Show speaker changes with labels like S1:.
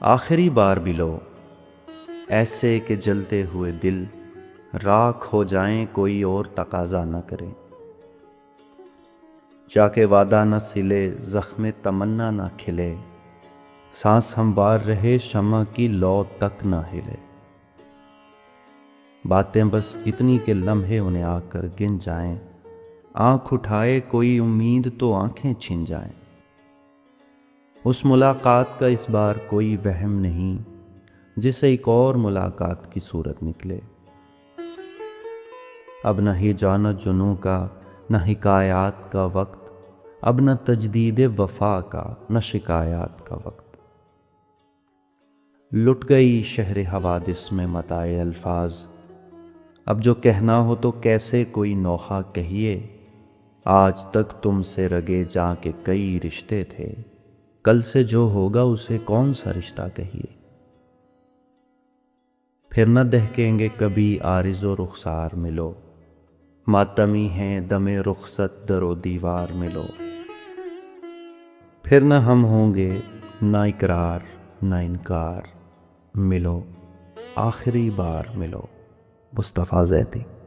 S1: آخری بار بھی لو، ایسے کہ جلتے ہوئے دل راکھ ہو جائیں، کوئی اور تقاضا نہ کرے۔ جا کے وعدہ نہ سلے، زخم تمنا نہ کھلے، سانس ہموار رہے، شمع کی لو تک نہ ہلے۔ باتیں بس اتنی کہ لمحے انہیں آ کر گن جائیں، آنکھ اٹھائے کوئی امید تو آنکھیں چھن جائیں۔ اس ملاقات کا اس بار کوئی وہم نہیں، جسے ایک اور ملاقات کی صورت نکلے۔ اب نہ ہی جانت جنوں کا، نہ حکایات کا وقت، اب نہ تجدید وفا کا، نہ شکایات کا وقت۔ لٹ گئی شہر حوادث میں متاع الفاظ، اب جو کہنا ہو تو کیسے کوئی نوحہ کہیے۔ آج تک تم سے رگے جاں کے کئی رشتے تھے، کل سے جو ہوگا اسے کون سا رشتہ کہیے۔ پھر نہ دہکیں گے کبھی عارض و رخسار ملو، ماتمی ہیں دم رخصت در و دیوار ملو۔ پھر نہ ہم ہوں گے نہ اقرار نہ انکار، ملو آخری بار ملو۔ مصطفیٰ زیدی۔